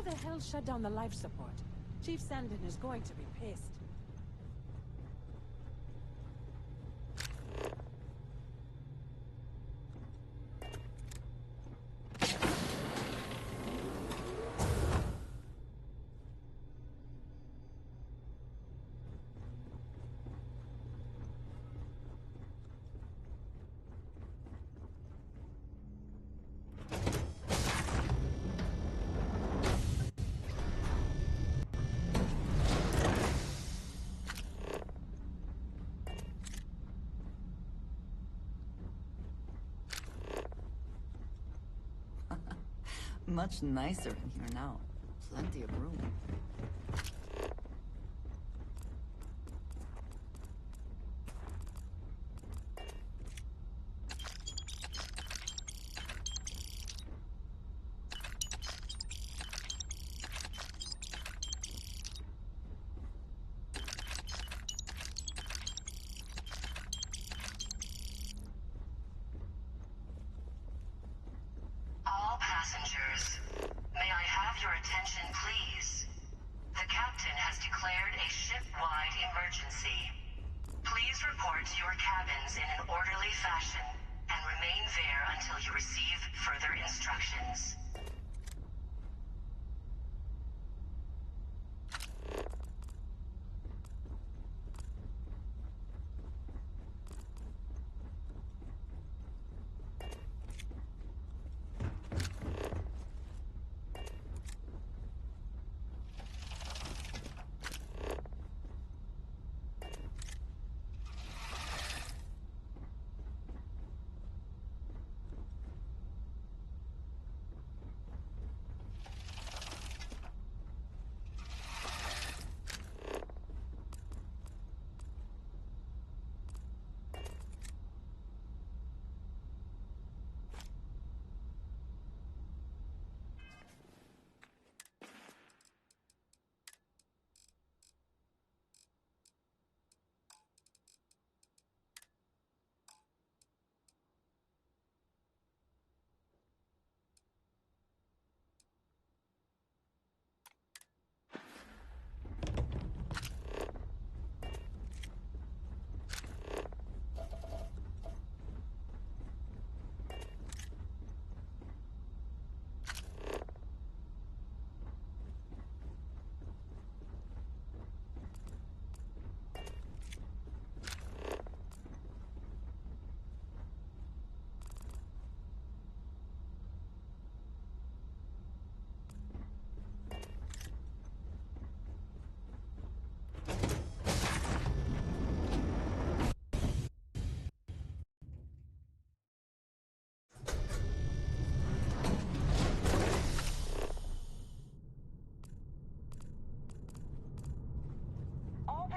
the hell shut down the life support? Chief Sandin is going to be pissed. Much nicer in here now. Plenty of room. All passengers, may I have your attention, please? The captain has declared a ship-wide emergency. Please report to your cabins in an orderly fashion and remain there until you receive further instructions.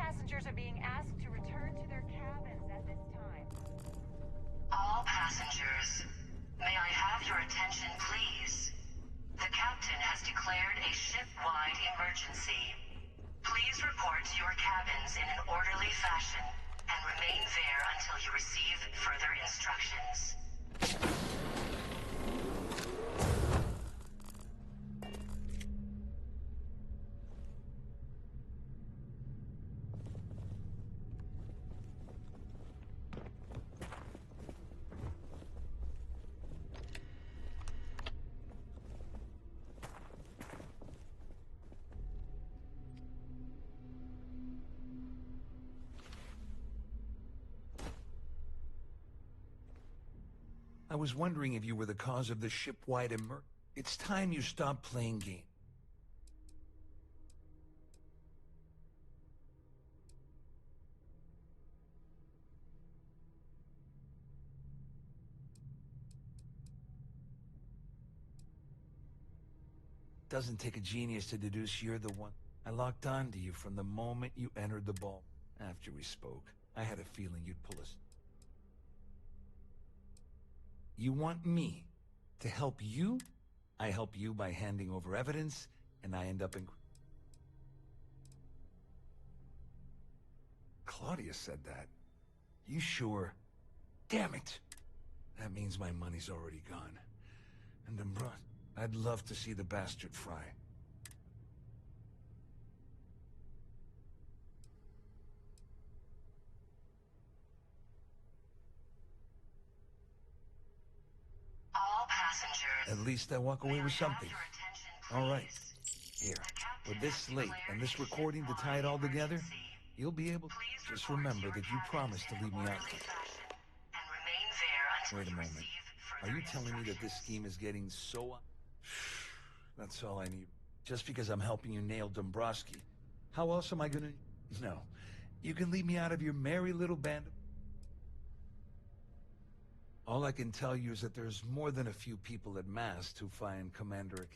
Passengers are being asked to return to their cabins at this time. All passengers, may I have your attention, please? The captain has declared a ship-wide emergency. Please report to your cabins in an orderly fashion and remain there until you receive further instructions. I was wondering if you were the cause of the ship-wide It's time you stopped playing games. Doesn't take a genius to deduce you're the one. I locked on to you from the moment you entered the ball. After we spoke, I had a feeling you'd pull us. You want me to help you? I help you by handing over evidence, and I end up in... Claudia said that. You sure? Damn it! That means my money's already gone. And I'd love to see the bastard fry. At least I walk away with something. All right. Here, with this slate and this recording to tie it all together, you'll be able to just remember that you promised to leave me out. Wait a moment. Are you telling me that this scheme is getting so... That's all I need. Just because I'm helping you nail Dombrowski. How else am I gonna... No. You can leave me out of your merry little band of... All I can tell you is that there's more than a few people at Mast who find Commander...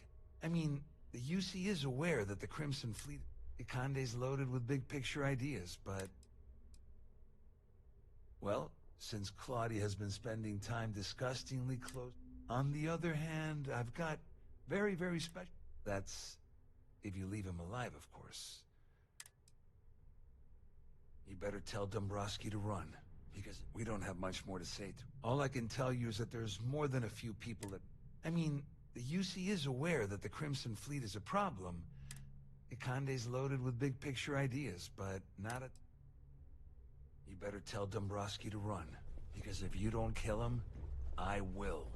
I mean, the UC is aware that the Crimson Fleet... Ikande's loaded with big-picture ideas, but... Well, since Claudia has been spending time disgustingly close... On the other hand, I've got very, very special... That's... if you leave him alive, of course. You better tell Dombrowski to run, because we don't have much more to say to. All I can tell you is that there's more than a few people that... I mean, the UC is aware that the Crimson Fleet is a problem. Ikande's loaded with big-picture ideas, but not a... You better tell Dombrowski to run, because if you don't kill him, I will.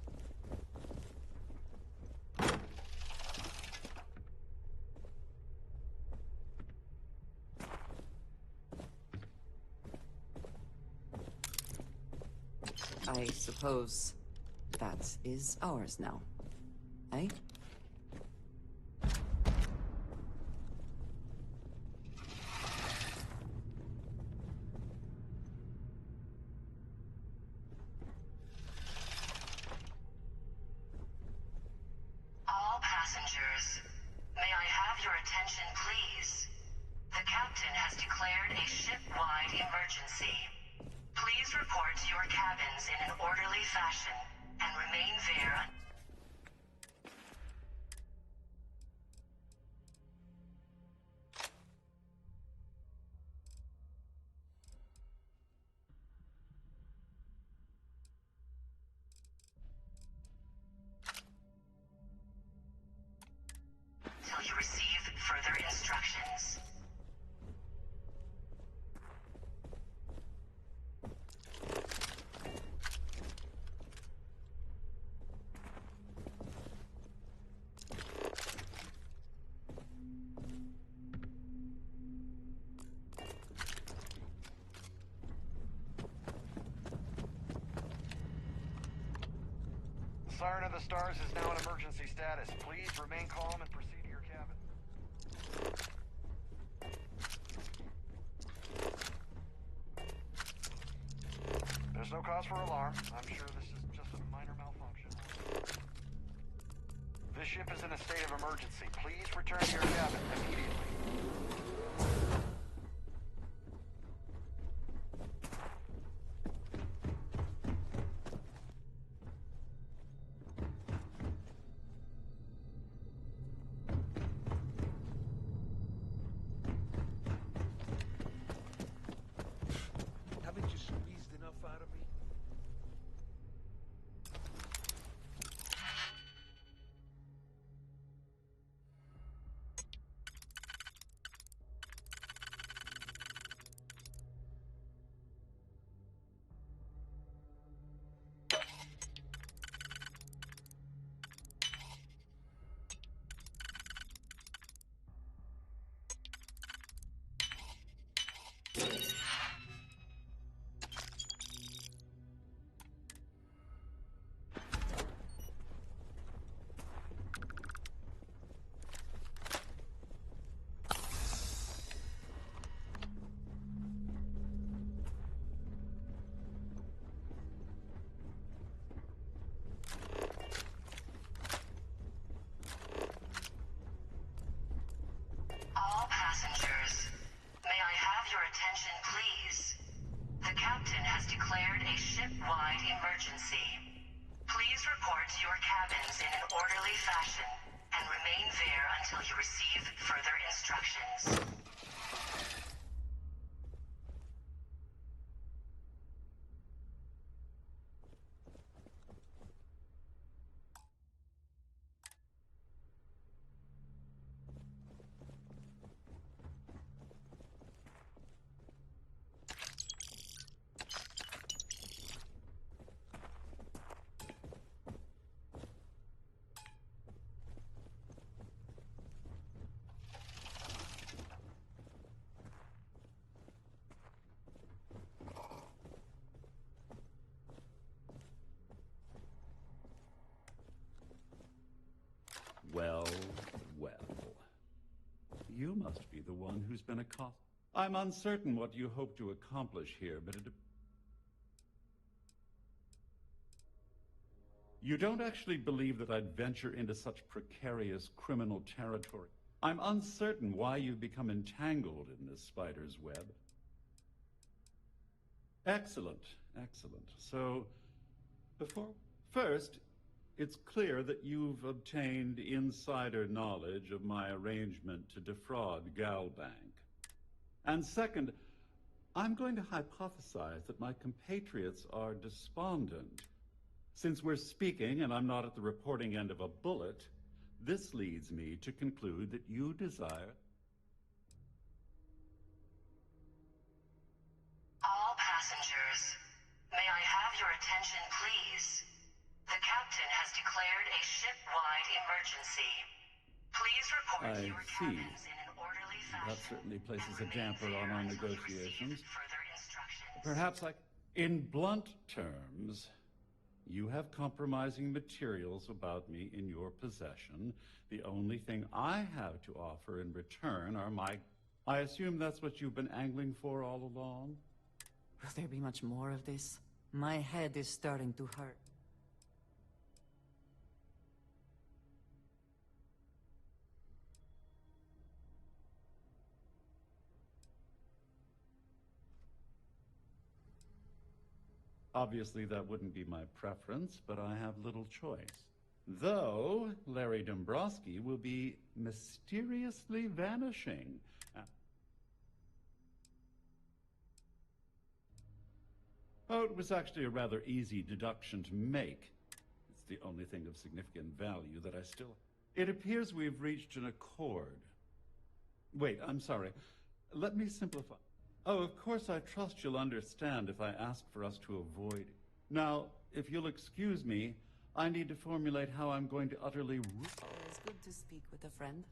I suppose that is ours now, eh? All passengers, may I have your attention, please? The captain has declared a ship-wide emergency. Please report to your cabins in an orderly fashion and remain there. Till you receive further instructions. Siren of the Stars is now in emergency status. Please remain calm and proceed to your cabin. There's no cause for alarm. I'm sure this is just a minor malfunction. This ship is in a state of emergency. Please return to your cabin immediately. Haven't you squeezed enough out of me? All passengers, may I have your attention, please? The captain has declared a ship-wide emergency. Please report to your cabins in an orderly fashion and remain there until you receive further instructions. you must be the one who's been accosted. I'm uncertain what you hope to accomplish here, but you don't actually believe that I'd venture into such precarious criminal territory. I'm uncertain why you've become entangled in this spider's web. Excellent, excellent. So, first, it's clear that you've obtained insider knowledge of my arrangement to defraud Galbank. And second, I'm going to hypothesize that my compatriots are despondent. Since we're speaking and I'm not at the reporting end of a bullet, this leads me to conclude that you desire... All passengers, may I have your attention, please? The captain has declared a ship-wide emergency. Please report to your cabins in an orderly fashion. That certainly places a and remain damper on there our until you negotiations. receive further instructions. Perhaps in blunt terms, you have compromising materials about me in your possession. The only thing I have to offer in return are my... I assume that's what you've been angling for all along? Will there be much more of this? My head is starting to hurt. Obviously, that wouldn't be my preference, but I have little choice. Though, Larry Dombrowski will be mysteriously vanishing. Oh, it was actually a rather easy deduction to make. It's the only thing of significant value that I still... It appears we've reached an accord. Wait, I'm sorry. Let me simplify. Oh, of course, I trust you'll understand if I ask for us to avoid... Now, if you'll excuse me, I need to formulate how I'm going to utterly... Always good to speak with a friend.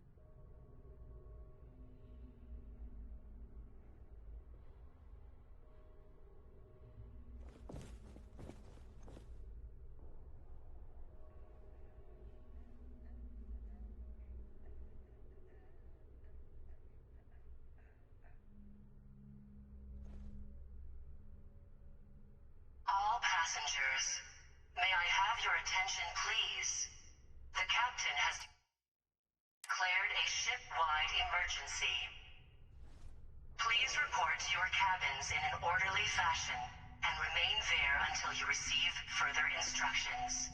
All passengers, may I have your attention, please? The captain has declared a ship-wide emergency. Please report to your cabins in an orderly fashion and remain there until you receive further instructions.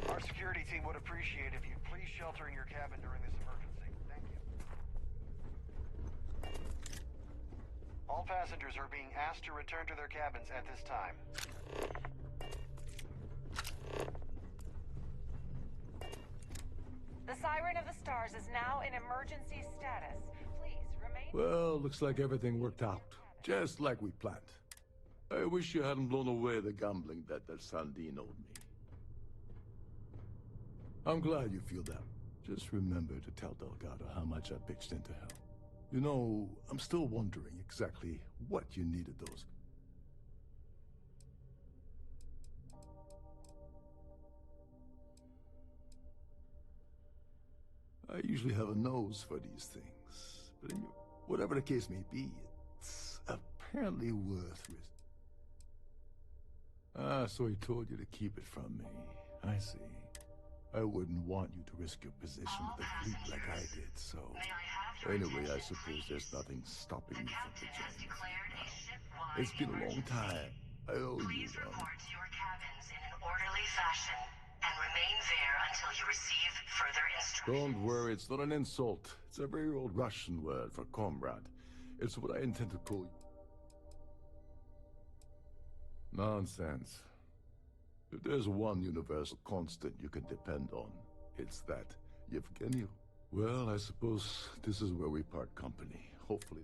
Our security team would appreciate if you'd please shelter in your cabin during this emergency. Thank you. All passengers are being asked to return to their cabins at this time. The Siren of the Stars is now in emergency status. Please remain... Well, looks like everything worked out, just like we planned. I wish you hadn't blown away the gambling debt that Sandine owed me. I'm glad you feel that. Just remember to tell Delgado how much I pitched into hell. You know, I'm still wondering exactly what you needed those. I usually have a nose for these things, but whatever the case may be, it's apparently worth risk. Ah, so he told you to keep it from me. I see. I wouldn't want you to risk your position with the fleet like I did, so... Anyway, I suppose there's nothing stopping me from the journey. It's been a long time. I owe you one. Please report to your cabins in an orderly fashion and remain there until you receive further instructions. Don't worry, it's not an insult. It's a very old Russian word for comrade. It's what I intend to call you. Nonsense. If there's one universal constant you can depend on, it's that, Yevgeny. Well, I suppose this is where we part company. Hopefully.